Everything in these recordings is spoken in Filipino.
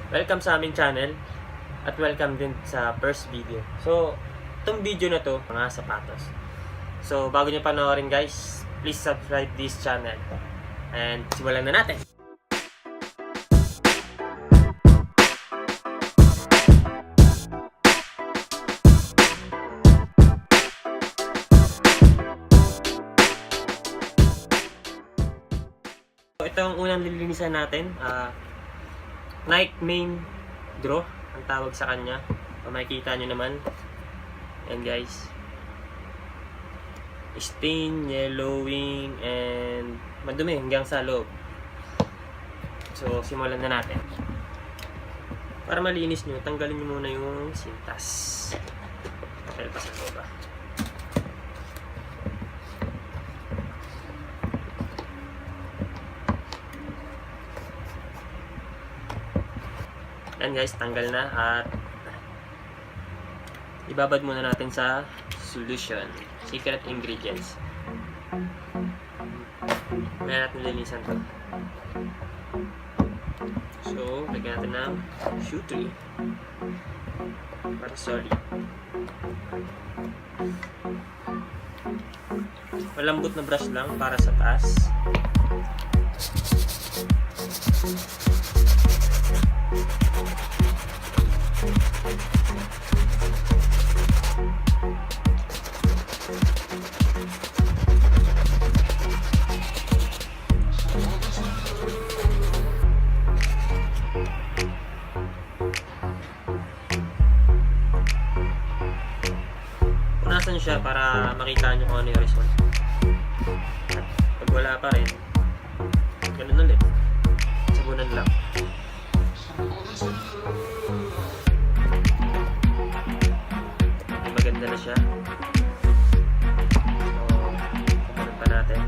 Welcome sa aming channel at welcome din sa first video. So, itong video na to, mga sapatos. So, bago nyo panoorin guys, please subscribe this channel. And simulan na natin! So, ito ang unang lilinisan natin. Nike main draw ang tawag sa kanya. So, makikita nyo naman. Ayan guys. Stain, yellowing, and madumi hanggang sa loob. So, simulan na natin. Para malinis nyo, tanggalin nyo muna yung sintas. Dahil pa sa loob ah. Yan guys, tanggal na at ibabad muna natin sa solution, secret ingredients. Kaya natin linisan to. So, lagyan natin ng shoe tree para solid. Malambot na brush lang para sa taas. Punasan siya para makita nyo kung ano yung result. At pag wala pa rin, ganun ulit. Sabunan lang. Maganda na siya. So, sabunan pa natin.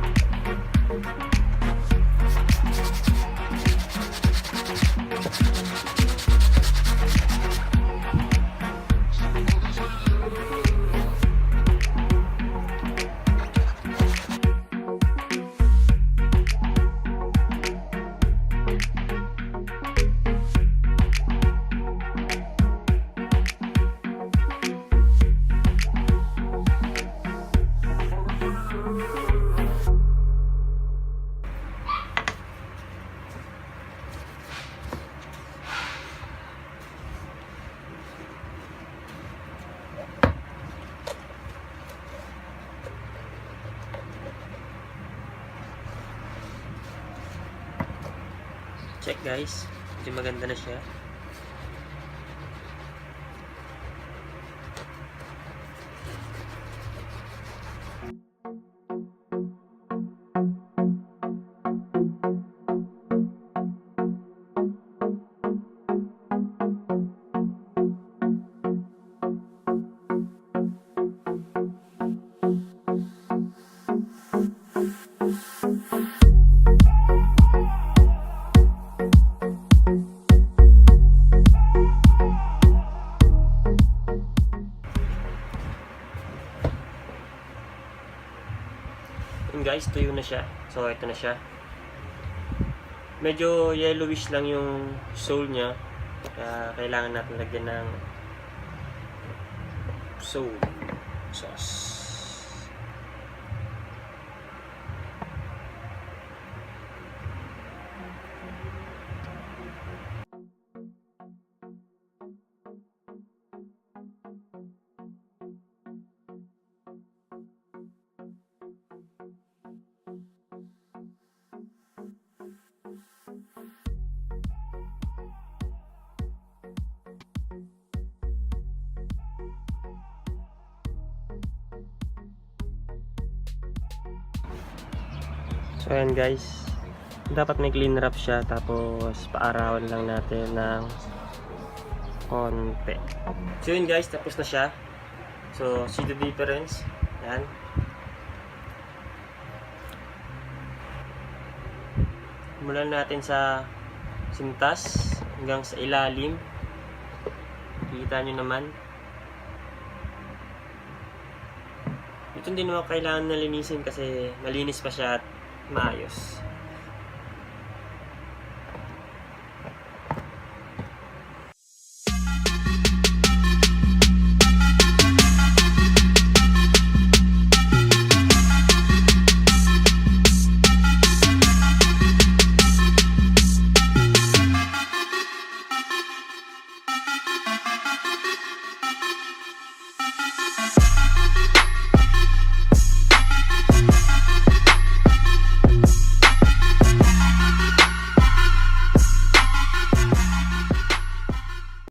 Check guys, medyo maganda na siya. Guys, tuyo na siya. So, ito na siya. Medyo yellowish lang yung sole niya. Kaya kailangan natin lagyan ng sole sauce. So ayan guys, dapat may clean wrap siya, tapos paarawan lang natin ng konti. So yun guys, tapos na siya. So see the difference. Yan. Simulan natin sa sintas hanggang sa ilalim. Kita nyo naman. Ito hindi naman kailangan na linisin kasi malinis pa siya at maayos.